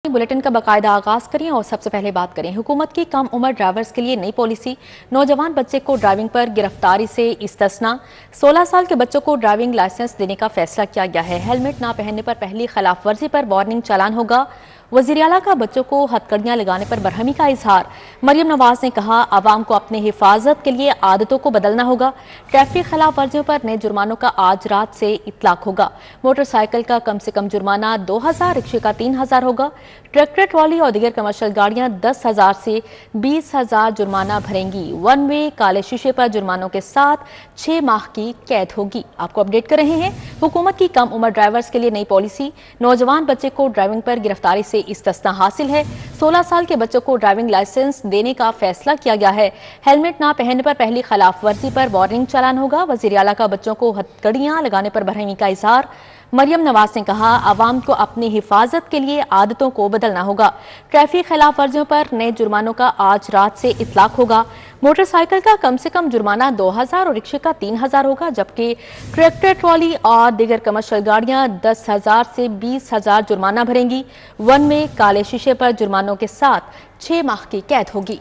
Bulletin का बाकायदा आगाज करें और सबसे पहले बात करें हुकूमत की कम उम्र ड्राइवर्स के लिए नई पॉलिसी। नौजवान बच्चे को ड्राइविंग पर गिरफ्तारी से इस्तिस्ना। 16 साल के बच्चों को ड्राइविंग लाइसेंस देने का फैसला किया गया है। हेलमेट ना पहनने पर पहली खिलाफ वर्जी पर वार्निंग चालान होगा। वजीर आला का बच्चों को हथकड़ियां लगाने पर बरहमी का इजहार। मरियम नवाज ने कहा, आवाम को अपनी हिफाजत के लिए आदतों को बदलना होगा। ट्रैफिक खिलाफ वर्जियों पर नए जुर्मानों का आज रात से इतलाक होगा। मोटरसाइकिल का कम से कम जुर्माना 2000, रिक्शे का 3000 होगा। ट्रैक्टर, ट्रॉली और दीगर कमर्शियल गाड़ियां 10,000 से 20,000 जुर्माना भरेंगी। वन वे काले शीशे पर जुर्मानों के साथ 6 माह की कैद होगी। आपको अपडेट कर रहे हैं हुकूमत की कम उम्र ड्राइवर्स के लिए नई पॉलिसी। नौजवान बच्चे को ड्राइविंग पर गिरफ्तारी से इस्तिस्ना हासिल है। 16 साल के बच्चों को ड्राइविंग लाइसेंस देने का फैसला किया गया है। हेलमेट ना पहनने पर पहली खिलाफ वर्जी पर वार्निंग चालान होगा। वजीर आला का बच्चों को हथकड़ियां लगाने पर बरहमी का इजहार। मरियम नवाज ने कहा, आवाम को अपनी हिफाजत के लिए आदतों को बदलना होगा। ट्रैफिक खिलाफ वर्जियों पर नए जुर्मानों का आज रात से इतलाक होगा। मोटरसाइकिल का कम से कम जुर्माना 2000 और रिक्शे का 3000 होगा, जबकि ट्रैक्टर, ट्रॉली और दीगर कमर्शियल गाड़ियां 10,000 से 20,000 जुर्माना भरेंगी। वन में काले शीशे पर जुर्मानों के साथ 6 माह की कैद होगी।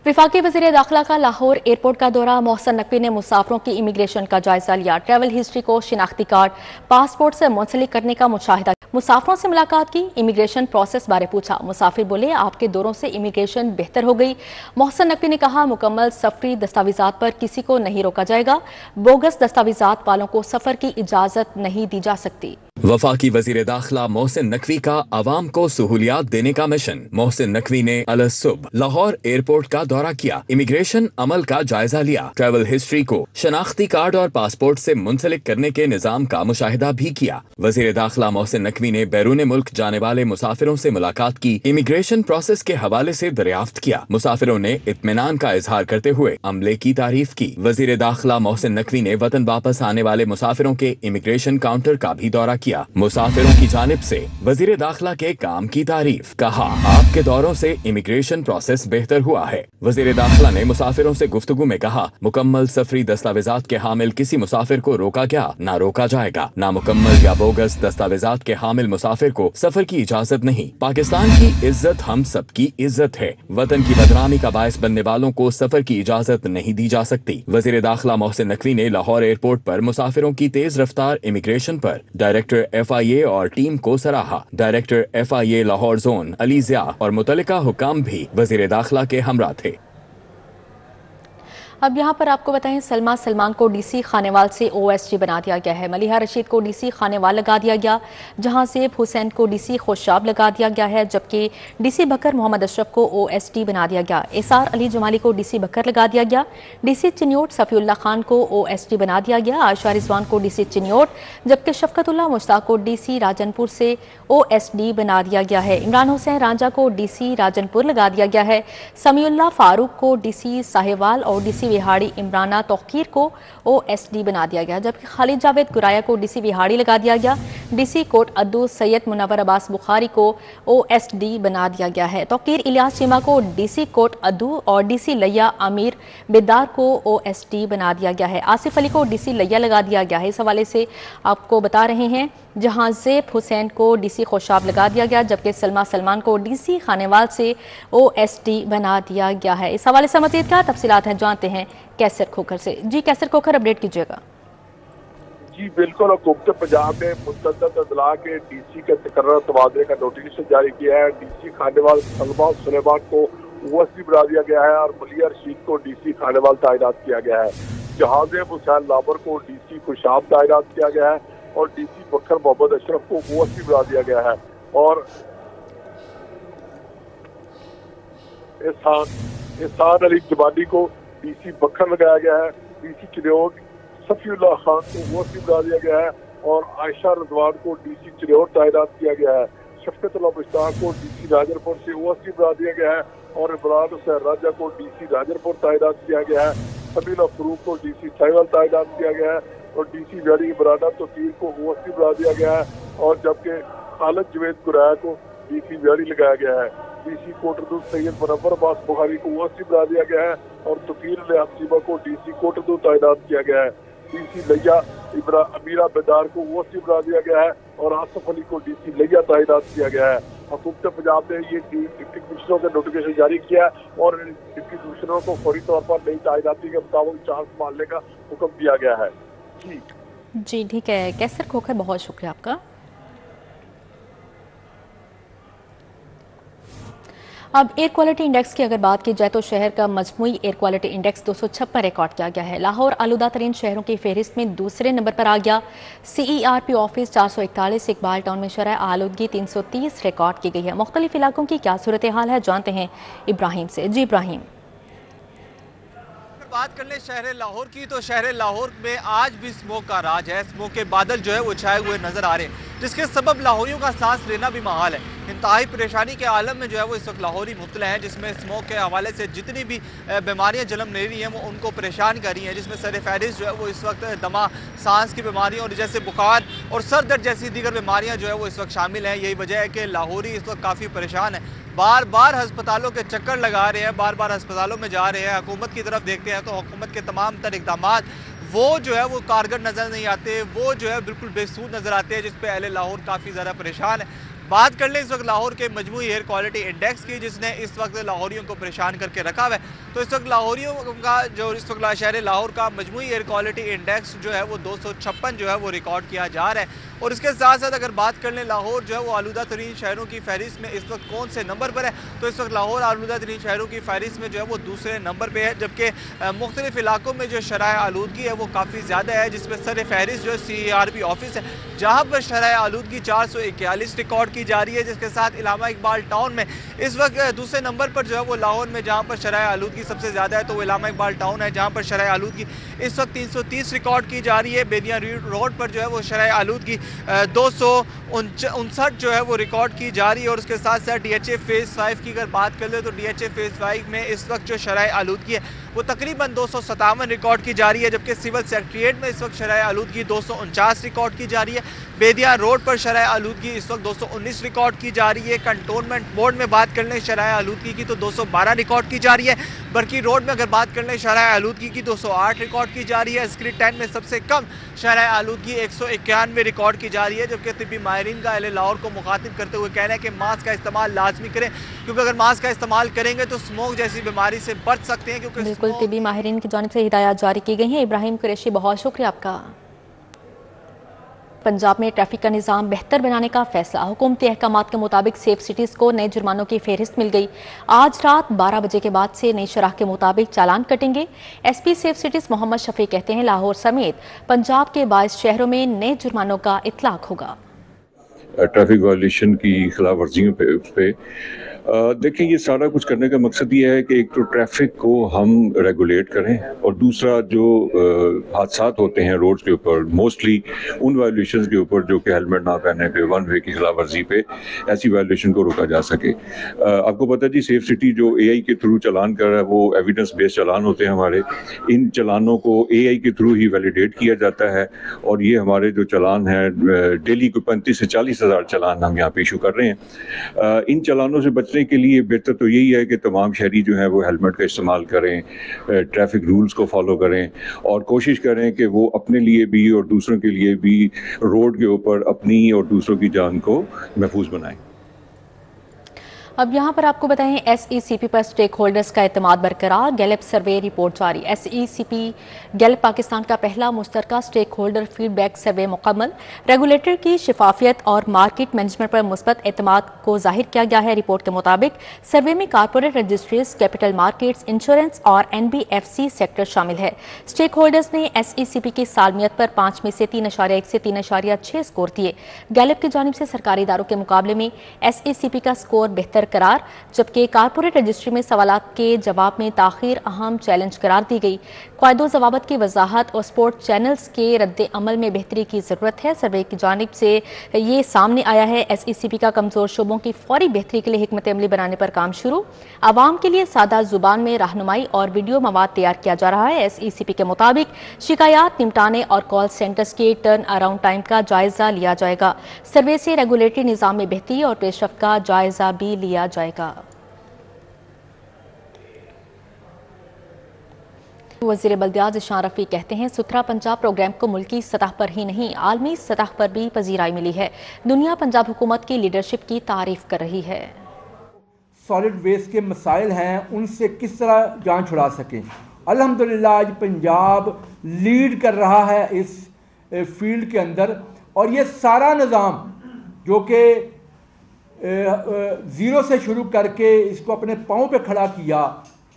वफाकी वज़ीर दाखिला का लाहौर एयरपोर्ट का दौरा। मोहसिन नकवी ने मुसाफिरों की इमिग्रेशन का जायजा लिया। ट्रैवल हिस्ट्री को शिनाख्ती कार्ड, पासपोर्ट से मुंसलिक करने का मुशाहिदा। मुसाफिरों से मुलाकात की, इमिग्रेशन प्रोसेस बारे पूछा। मुसाफिर बोले, आपके दौरों से इमिग्रेशन बेहतर हो गई। मोहसिन नकवी ने कहा, मुकम्मल सफरी दस्तावेजात पर किसी को नहीं रोका जाएगा। बोगस दस्तावेजात वालों को सफर की इजाजत नहीं दी जा सकती। वफाकी वजीर दाखिला मोहसिन नकवी का आवाम को सहूलियात देने का मिशन। मोहसिन नकवी ने अलसुब लाहौर एयरपोर्ट का दौरा किया, इमिग्रेशन अमल का जायजा लिया। ट्रैवल हिस्ट्री को शनाख्ती कार्ड और पासपोर्ट से मुंसलिक करने के निजाम का मुशाहिदा भी किया। वजीर दाखिला मोहसिन नकवी ने बैरून मुल्क जाने वाले मुसाफिरों से मुलाकात की, इमिग्रेशन प्रोसेस के हवाले से दरियाफ्त किया। मुसाफिरों ने इत्मीनान का इजहार करते हुए अमले की तारीफ की। वजीर दाखिला मोहसिन नकवी ने वतन वापस आने वाले मुसाफिरों के इमिग्रेशन काउंटर का भी दौरा किया। मुसाफिरों की जानिब से वजीर दाखिला के काम की तारीफ। कहा, आपके दौरों से इमिग्रेशन प्रोसेस बेहतर हुआ है। वजीर दाखिला ने मुसाफिरों से गुफ्तगू में कहा, मुकम्मल सफरी दस्तावेजात के हामिल किसी मुसाफिर को रोका गया ना रोका जाएगा। नामुकम्मल या बोगस दस्तावेजात के हामिल मुसाफिर को सफर की इजाजत नहीं। पाकिस्तान की इज्जत हम सब की इज्जत है। वतन की बदनामी का बायस बनने वालों को सफर की इजाजत नहीं दी जा सकती। वजीर दाखिला मोहसिन नकवी ने लाहौर एयरपोर्ट पर मुसाफिरों की तेज रफ्तार इमिग्रेशन पर डायरेक्टर FIA और टीम को सराहा। Director FIA Lahore zone Ali Zia और मुतल्लिका हुकाम भी वजीर दाखिला के हमरा थे। अब यहाँ पर आपको बताएं, सलमा सलमान को DC खानेवाल से OSD बना दिया गया है। मलिहा रशीद को DC खानेवाल लगा दिया गया, जहां सेब हुसैन को DC खुशाब लगा दिया गया है, जबकि DC बकर मोहम्मद अशरफ को OSD बना दिया गया। एसार अली जमाली को DC बकर लगा दिया गया। DC चिन्योट सफ़ीउल्लाह खान को OSD बना दिया गया। आयशा रिजवान को DC चिन्योट, जबकि शफकतुल्लाह मुश्ताक को DC राजनपुर से OSD बना दिया गया है। इमरान हुसैन रांझा को DC राजनपुर लगा दिया गया है। समीउल्लाह फारूक को DC साहिवाल और DC विहाड़ी इमराना तौकीर को OSD बना दिया गया, जबकि खालिद जावेद गुराया को DC विहाड़ी लगा दिया गया। DC कोट अद्दू सैयद मुनव्वर अब्बास बुखारी को OSD बना दिया गया है। तौकीर इलियास चीमा को DC कोट अद्दू और DC लैया आमिर बेदार को OSD बना दिया गया है। आसिफ अली को DC लैया लगा दिया गया है। इस हवाले से आपको बता रहे हैं, जहां ज़ेब हुसैन को DC खुशाब लगा दिया गया, जबकि सलमा सलमान को DC खानेवाल से OSD बना दिया गया है। इस हवाले से मज़ीद क्या तफसीलात हैं, जानते हैं कैसर खोखर से। जी कैसर खोखर, अपडेट कीजिएगा। जी बिल्कुल, हुकूमत पंजाब ने मुतअद्दिद अजला के DC के तकर्रर तबादले का नोटिफिकेशन जारी किया है। DC खानेवाल सलमा सुलेमान को OSD बना दिया गया है और मलिहा रशीद को DC खानेवाल तैनात किया गया है। जहाज़ेब हुसैन लाबर को DC खुशाब तैनात किया गया है और DC बकर मोहम्मद अशरफ को OSD बना दिया गया है। और एहसान अली जमानी को DC बकर लगाया गया है। DC चिन्योट सफ़ीउल्लाह खान को OSD बना दिया गया है और आयशा रिजवान को DC चिन्योट तैनात किया गया है। शफकतुल्लाह मुश्ताक को DC राजनपुर से OSD बना दिया गया है और इमरान हुसैन रांझा को DC राजनपुर तैनात किया गया है। समीउल्लाह फारूक को DC साहिवाल तैनात किया गया है और DC विहाड़ी इमराना तौकीर को OSD बना दिया गया है और जबकि खालिद जावेद गुराया को DC विहाड़ी लगाया गया है। DC कोटरदू सैयद मुनव्वर अब्बास बुखारी को OSD बना दिया गया है और तौकीर इलियास चीमा को DC कोटरदू तैनात किया गया है। DC लिया, अमीरा बेदार को OC बना दिया गया है और आसिफ अली को DC लिया तैनात किया गया है। हुकूमत पंजाब ने ये डिप्टी कमिश्नरों का नोटिफिकेशन जारी किया और डिप्टी कमिश्नरों को फौरी तौर पर नई तैनाती के मुताबिक चार्ज संभालने का हुक्म दिया गया है। जी ठीक है कैसर खोखर, बहुत शुक्रिया आपका। अब एयर क्वालिटी इंडेक्स की अगर बात की जाए तो शहर का मजमूई एयर क्वालिटी इंडेक्स 256 रिकॉर्ड किया गया है। लाहौर आलूदा तरीन शहरों की फहरिस्त में दूसरे नंबर पर आ गया। CERP ऑफिस 441, इकबाल टाउन में शरह आलूदगी 330 रिकॉर्ड की गई है। मुख्तलिफ इलाकों की क्या सूरत हाल है जानते हैं इब्राहिम से। जी इब्राहिम, बात कर ले शहर लाहौर की तो शहर लाहौर में आज भी स्मोक का राज है। स्मोक के बादल जो है वो छाए हुए नजर आ रहे हैं, जिसके सबब लाहौरियों का सांस लेना भी महाल है। इंतहाई परेशानी के आलम में जो है वो इस वक्त लाहौरी मुब्तला हैं, जिसमें स्मोक के हवाले से जितनी भी बीमारियां जन्म ले रही हैं वो उनको परेशान कर रही हैं, जिसमें सर फहरिस्त जो है वो इस वक्त दमा, सांस की बीमारियों और जैसे बुखार और सर दर्द जैसी दीगर बीमारियां जो है वो इस वक्त शामिल हैं। यही वजह है कि लाहौरी इस वक्त काफ़ी परेशान है, बार बार हस्पतालों के चक्कर लगा रहे हैं, बार बार हस्पतालों में जा रहे हैं। हुकूमत की तरफ देखते हैं तो हुकूमत के तमाम तर इक़दामात वो जो है वो कारगर नज़र नहीं आते, वो जो है बिल्कुल बेसूद नज़र आते हैं, जिस पे अहले लाहौर काफ़ी ज़्यादा परेशान है। बात कर लें इस वक्त लाहौर के मजमूई एयर क्वालिटी इंडेक्स की, जिसने इस वक्त लाहौरियों को परेशान करके रखा हुआ है, तो इस वक्त लाहौरियों का जो इस वक्त शहर लाहौर का मजमूई एयर क्वालिटी इंडेक्स जो है वो 256 जो है वो रिकॉर्ड किया जा रहा है। और इसके साथ साथ अगर बात कर लें लाहौर जो है वो आलूदा तरीन शहरों की फहरिस्त में इस वक्त कौन से नंबर पर है, तो इस वक्त लाहौर आलूदा तरीन शहरों की फहरिस्त में जो है वो दूसरे नंबर पर है, जबकि मुख्तलिफ इलाकों में जो शरह आलूदगी है वो काफ़ी ज़्यादा है, जिसमें सर फहरिस्त जो CERP ऑफिस है जहाँ पर शरह आलूदगी 441 रिकॉर्ड की जा रही है, जिसके साथ इलामा इकबाल टाउन में इस वक्त दूसरे नंबर पर जो है वो लाहौर में जहाँ पर शरह आलूदगी सबसे ज़्यादा है तो वो इलामा इकबाल टाउन है, जहाँ पर शरह आलूदगी इस वक्त 330 रिकॉर्ड की जा रही है। बेदिया रोड पर जो है वो शरह आलूदगी 259 जो है वो रिकॉर्ड की जा रही है। और उसके साथ साथ DHA फेज़ 5 की अगर बात कर ले तो DHA फेज़ 5 में इस वक्त जो शरह आलूदगी है वो तकरीबन 257 रिकॉर्ड की जा रही है, जबकि सिविल सेक्रेटरीट में इस वक्त शरह आलूदगी 249 रिकॉर्ड की जा रही है। बेदिया रोड पर शरह आलूदगी इस वक्त 219 रिकॉर्ड की जा रही है। कंटोनमेंट बोर्ड में बात कर लें शरह आलूदगी की तो 212 रिकॉर्ड की जा रही है। बरकी रोड में अगर बात कर लें शरह आलूदगी की 208 रिकॉर्ड की जा रही है। स्क्रीन 10 में सबसे कम शरह आलूदगी 191 रिकॉर्ड की जा रही है, जबकि तिब्बी माहिरीन का अहले लाहौर को मुखातिब करते हुए कहना है कि मास्क का इस्तेमाल लाजमी करें, क्योंकि अगर मास्क का इस्तेमाल करेंगे तो स्मोक जैसी बीमारी से बच सकते हैं। क्योंकि बिल्कुल तिब्बी माहिरीन की जानिब से हिदायत जारी की गई हैं। इब्राहिम कुरैशी, बहुत शुक्रिया आपका। पंजाब में ट्रैफिक का निज़ाम बेहतर बनाने का फैसला। हुकूमती अहकामात के मुताबिक सेफ सिटीज़ को नए जुर्मानों की फहरिस्त मिल गई। आज रात 12 बजे के बाद से नई शरह के मुताबिक चालान कटेंगे। SP safe cities Mohammad Shafi कहते हैं लाहौर समेत पंजाब के 22 शहरों में नए जुर्मानों का इतलाक होगा। ट्रैफिक वायलेशन की खिलाफ वर्जियों पे देखिए ये सारा कुछ करने का मकसद ये है कि एक तो ट्रैफिक को हम रेगुलेट करें और दूसरा जो हादसात होते हैं रोड्स के ऊपर मोस्टली उन वायलेशंस के ऊपर जो कि हेलमेट ना पहनने पे, वन वे की खिलाफ वर्जी पे, ऐसी वायलेशन को रोका जा सके। आपको पता है जी सेफ सिटी जो AI के थ्रू चालान कर रहा है वो एविडेंस बेस्ड चालान होते हैं हमारे। इन चालानों को AI के थ्रू ही वैलिडेट किया जाता है और ये हमारे जो चालान है डेली को 35 से 40 हज़ार चालान हम यहाँ पे इशू कर रहे हैं। इन चालानों से बचने के लिए बेहतर तो यही है कि तमाम शहरी जो हैं वो हेलमेट का इस्तेमाल करें, ट्रैफिक रूल्स को फॉलो करें और कोशिश करें कि वो अपने लिए भी और दूसरों के लिए भी रोड के ऊपर अपनी और दूसरों की जान को महफूज बनाएं। अब यहाँ पर आपको बताएं SECP पर स्टेक होल्डर्स का एतमाद बरकरार। गैलेप सर्वे रिपोर्ट जारी। SECP गैलेप पाकिस्तान का पहला मुश्तरका स्टेक होल्डर फीडबैक सर्वे मुकम्मल। रेगुलेटर की शिफाफियत और मार्केट मैनेजमेंट पर मुस्बत एतमाद को जाहिर किया गया है। रिपोर्ट के मुताबिक सर्वे में corporate registries, capital markets, insurance और NBFC सेक्टर शामिल है। स्टेक होल्डर्स ने SECP की सालमियत पर 5 में से 3.1 से 3.6 स्कोर दिए। गैलेप की जानिब से सरकारी इदारों के मुकाबले में SECP का स्कोर बेहतर करार, जबकि कारपोरेट रजिस्ट्री में सवालात के जवाब में ताखीर अहम चैलेंज करार दी गई। क़ायदो ज़वाबत की वजाहत और स्पोर्ट चैनल्स के रद्द अमल में बेहतरी की ज़रूरत है। सर्वे की जानिब से ये सामने आया है। SECP का कमज़ोर शोबों की फौरी बेहतरी के लिए हिकमत अमली बनाने पर काम शुरू। आवाम के लिए सादा जुबान में रहनुमाई और वीडियो मवाद तैयार किया जा रहा है। SECP के मुताबिक शिकायत निपटाने और कॉल सेंटर्स के टर्न अराउंड टाइम का जायजा लिया जाएगा। सर्वे से रेगुलेटरी निज़ाम में बेहतरी और पेशरफ्त का जायजा भी लिया जाएगा। वज़ीर बल्दियात ज़िशान रफ़ी कहते हैं सुथरा पंजाब प्रोग्राम को मुल्की सतह पर ही नहीं आलमी सतह पर भी पजीराई मिली है। दुनिया पंजाब हुकूमत की लीडरशिप की तारीफ कर रही है। सॉलिड वेस्ट के मसाइल हैं, उनसे किस तरह जान छुड़ा सकें। अल्हम्दुलिल्लाह आज पंजाब लीड कर रहा है इस फील्ड के अंदर, और ये सारा निज़ाम जो कि ज़ीरो से शुरू करके इसको अपने पाँव पे खड़ा किया,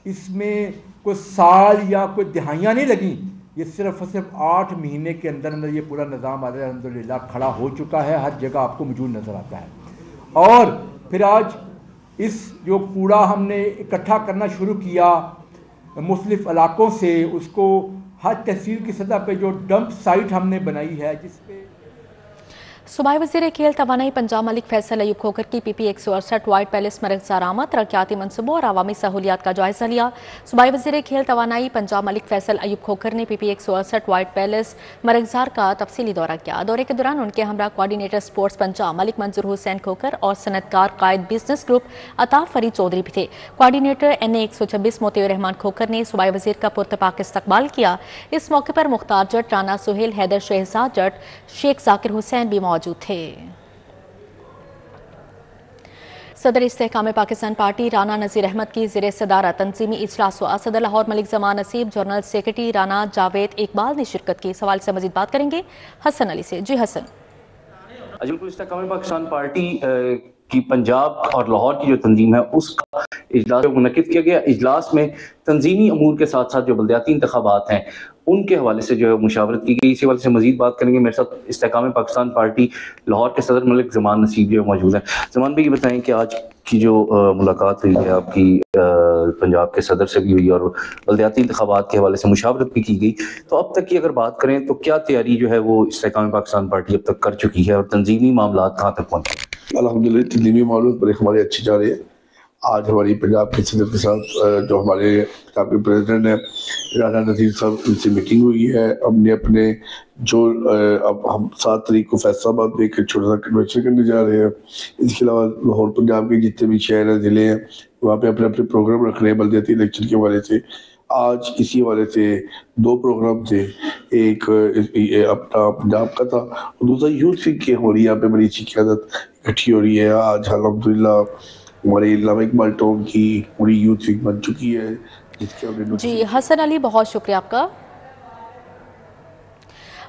इसमें कोई साल या कोई दिहाइयाँ नहीं लगी, ये सिर्फ 8 महीने के अंदर अंदर ये पूरा निज़ाम अल्हम्दुलिल्लाह खड़ा हो चुका है, हर जगह आपको मौजूद नज़र आता है। और फिर आज इस जो कूड़ा हमने इकट्ठा करना शुरू किया मुख्तलिफ इलाकों से, उसको हर तहसील की सतह पे जो डंप साइट हमने बनाई है, जिस पे सूबाई वज़ीर खेल तवानाई पंजाब मलिक फैसल अयूब खोखर की PP 168 वाइट पैलेस मरकज़ आरामद तरक्याती मनसूबों और आवामी सहूलियात का जायजा लिया। सूबाई वज़ीर खेल तवानाई पंजाब मलिक फैसल अयूब खोखर ने PP 168 वाइट पैलेस मरकज़ार का तफसीली दौरा किया। दौरे के दौरान उनके हमरा कोऑर्डिनेटर स्पोर्ट्स पंजाब मलिक मंजूर हुसैन खोखर और सनतकार कायद बिजनेस ग्रुप अता फरीद चौधरी भी थे। कोऑर्डिनेटर NA 126 मोतियुर रहमान खोखर ने सूबाई वज़ीर का पुरतपाक इस्तकबाल किया। इस मौके पर मुख्तार जट, राना सुहेल, हैदर शहजाद जट, शेख जाकिर हुसैन भी मौजूद थे। सदर इस्तेहकाम पाकिस्तान पार्टी राना नज़ीर अहमद की ज़ेर सदारत तंजीमी इजलास हुआ। सदर लाहौर मलिक ज़मान नसीब, जनरल सेक्रेटरी राना जावेद इकबाल ने शिरकत की। सवाल से मजीद बात करेंगे हसन अली से। जी हसन। बिल्कुल, इस्तेहकाम पाकिस्तान पार्टी की पंजाब और लाहौर की जो तंजीम है उसका इजलास मुनक्किद किया गया। इजलास में तंजीमी अमूर के साथ साथ जो बल्दियाती इंतखाबात हैं उनके हवाले से जो है मुशावरत की गई। इसी हवाले से मजीद बात करेंगे। मेरे साथ इस्तेहकाम पाकिस्तान पार्टी लाहौर के सदर मलिक ज़मान नसीब जो मौजूद है। ज़मान भाई, ये बताएं कि आज की जो मुलाकात हुई है आपकी पंजाब के सदर से भी हुई और बल्दियाती इंतखाबात के हवाले से मुशावरत भी की गई, तो अब तक की अगर बात करें तो क्या तैयारी जो है वो इस्तेहकाम पाकिस्तान पार्टी अब तक कर चुकी है और तंजीमी मामला कहाँ तक पहुँचे? अल्हम्दुलिल्लाह तंजीमी मामलों पर हमारी अच्छी जा रही है। आज हमारी पंजाब के सदर के साथ जो हमारे साबिक़ प्रेसिडेंट हैं राना नज़ीर साहब, उनसे मीटिंग हुई है। हमने अपने जो अब हम 7 तारीख को फैसलाबाद में एक छोटा सा कन्वेंशन करने जा रहे हैं। इसके अलावा लाहौर पंजाब के जितने भी शहर हैं, ज़िले हैं, वहाँ पे अपने अपने प्रोग्राम रख रहे हैं बल्दियाती इलेक्शन के हवाले से। आज इसी हवाले से 2 प्रोग्राम थे, एक अपना पंजाब का था और दूसरा यूथ वीक के हो रही है। यहाँ पे बड़ी अच्छी क़यादत इकट्ठी हो रही है। आज अल्हम्दुलिल्लाह हमारे इलामा इकबाल टाउन की पूरी यूथ वीक बन चुकी है, जिसके जी हसन अली, बहुत शुक्रिया आपका।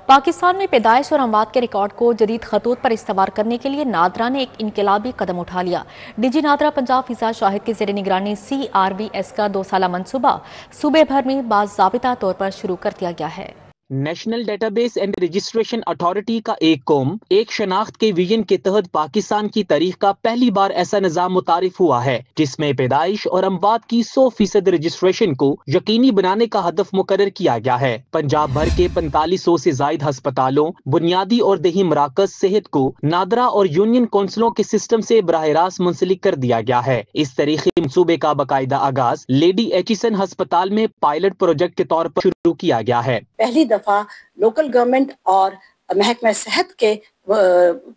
पाकिस्तान में पैदाइश और अमवात के रिकॉर्ड को जदीद खतूत पर इस्तवार करने के लिए नादरा ने एक इनकलाबी कदम उठा लिया। DG नादरा पंजाब फिजा शाहिद की ज़ेर निगरानी CRVS का 2 साला मनसूबा सूबे भर में बाज़ाबिता तौर पर शुरू कर दिया गया है। National database and registration authority का एक कौम एक शनाख्त के विजन के तहत पाकिस्तान की तारीख का पहली बार ऐसा निज़ाम मुतारिफ हुआ है जिसमें पैदाइश और अमवात की 100% रजिस्ट्रेशन को यकीनी बनाने का हदफ मुकर्रर किया गया है। पंजाब भर के 4500 से जायद हस्पतालों, बुनियादी और देही मराकज सेहत को नादरा और यूनियन कौंसलों के सिस्टम से बराह रास्त मुंसलिक कर दिया गया है। इस तरीके मंसूबे का बाकायदा आगाज लेडी एचिसन अस्पताल में पायलट प्रोजेक्ट के तौर पर शुरू किया गया है। पहली दफा लोकल गवर्नमेंट और महकमा सेहत के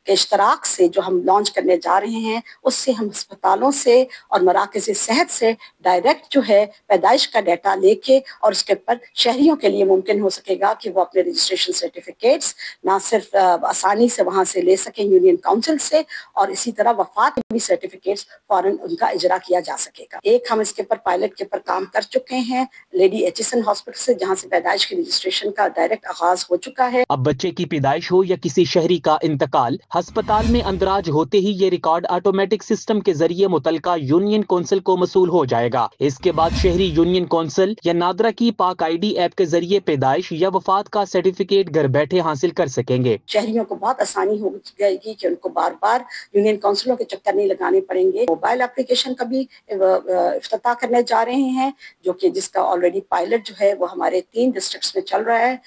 इश्तराक से जो हम लॉन्च करने जा रहे हैं, उससे हम अस्पतालों से और मराकज़ सेहत से डायरेक्ट जो है पैदाइश का डाटा लेके और उसके ऊपर शहरियों के लिए मुमकिन हो सकेगा कि वो अपने रजिस्ट्रेशन सर्टिफिकेट्स ना सिर्फ आसानी से वहाँ से ले सकें यूनियन काउंसिल से, और इसी तरह वफात के भी सर्टिफिकेट्स फौरन उनका इजरा किया जा सकेगा। एक हम इसके ऊपर पायलट के ऊपर काम कर चुके हैं लेडी एचिसन हॉस्पिटल से, जहाँ से पैदाइश की रजिस्ट्रेशन का डायरेक्ट आगाज हो चुका है। अब बच्चे की पैदाइश हो या किसी शहरी का इंतकाल, अस्पताल में अंदराज होते ही ये रिकॉर्ड ऑटोमेटिक सिस्टम के जरिए मुतलका यूनियन कौंसिल को मसूल हो जाएगा। इसके बाद शहरी यूनियन कौंसिल या नादरा की पाक ID ऐप के जरिए पैदाइश या वफात का सर्टिफिकेट घर बैठे हासिल कर सकेंगे। शहरियों को बहुत आसानी हो जाएगी कि उनको बार बार यूनियन काउंसिलों के चक्कर नहीं लगाने पड़ेंगे। मोबाइल एप्लीकेशन का भी इफ्तिताह करने जा रहे हैं, जो कि जिसका ऑलरेडी पायलट जो है वो हमारे 3 डिस्ट्रिक्ट्स में चल रहा है,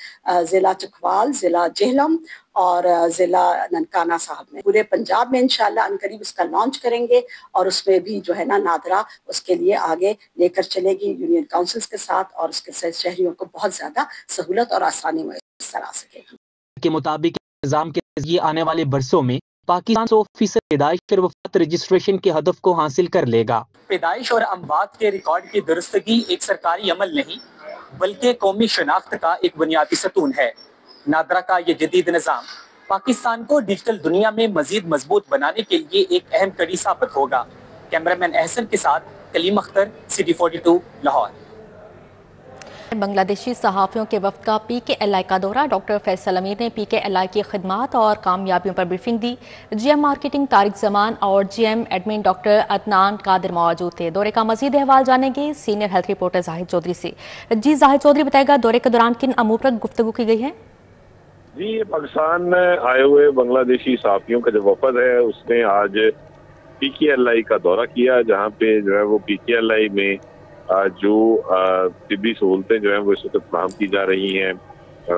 जिला चकवाल, जिला जेहलम और जिला ननकाना साहब में। पूरे पंजाब में इंशाल्लाह अनकरीब उसका लॉन्च करेंगे और उसमें भी जो है ना नादरा उसके लिए आगे लेकर चलेगी यूनियन काउंसिल्स के साथ, और उसके शहरियों को बहुत ज्यादा सहूलत और आसानी मैसर आ सकेगी। के मुताबिक निजाम के जरिए आने वाले बरसों में पाकिस्तान 100% पैदाइश और वफात रजिस्ट्रेशन के हदफ को हासिल कर लेगा। पैदाइश और अमवात के रिकॉर्ड की दुरुस्तगी एक सरकारी अमल नहीं بلکہ قومی شناخت کا ایک بنیادی ستون ہے۔ نادرا کا یہ جدید نظام پاکستان کو ڈیجیٹل دنیا میں مزید مضبوط بنانے کے لیے ایک اہم کڑی ثابت ہوگا۔ کیمرامین احسن کے ساتھ کلیم اختر، City 42 لاہور۔ بنگلہ دیشی صحافیوں کے وفد کا PKLI کا دورہ۔ ڈاکٹر فیصل امیر نے PKLI کی خدمات اور کامیابیوں پر بریفنگ دی۔ GM مارکیٹنگ طارق زمان اور GM ایڈمن ڈاکٹر عدنان قادر موجود تھے۔ دورے کا مزید احوال جانیں گے سینئر ہیلتھ رپورٹر زاہد چودھری سے۔ جی زاہد چودھری بتائے گا دورے کے دوران کن امور پر گفتگو کی گئی ہے؟ جی یہ پاکستان میں آئے ہوئے بنگلہ دیشی صحافیوں کا جو وفد ہے اس نے آج PKLI کا دورہ کیا، جہاں پہ جو ہے وہ PKLI میں جو طبی سہولتیں جو ہیں وہ اس وقت فراہم کی جا رہی ہیں،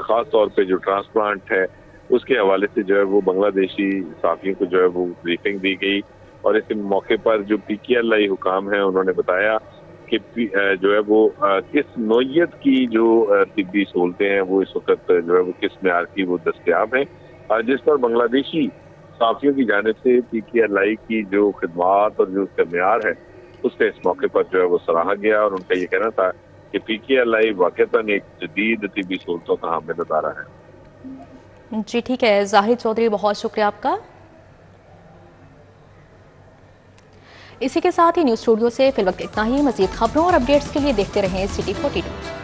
خاص طور پہ جو ٹرانسپلانٹ ہے اس کے حوالے سے جو ہے وہ بنگلہ دیشی صحافیوں کو جو ہے وہ بریفنگ دی گئی۔ اور اس موقع پر جو PKLI حکام ہیں انہوں نے بتایا کہ جو ہے وہ کس نوعیت کی جو طبی سہولتیں ہیں وہ اس وقت جو ہے وہ کس معیار کی وہ دستیاب ہیں، جس پر بنگلہ دیشی صحافیوں کی جانب سے PKLI کی جو خدمات اور جو اس کا معیار ہے اس کے اس موقع پر جو ہے وہ سراہا گیا، اور ان کا یہ کہنا تھا کہ PKLI واقعتاً ایک جدید طبی سہولتوں کا حامل ادارہ ہے۔ جی ٹھیک ہے زاہد چودھری، بہت شکریہ آپ کا۔ اسی کے ساتھ ہی نیوز اسٹوڈیو سے فی الوقت اتنا ہی۔ مزید خبروں اور اپڈیٹس کے لیے دیکھتے رہیں City 42۔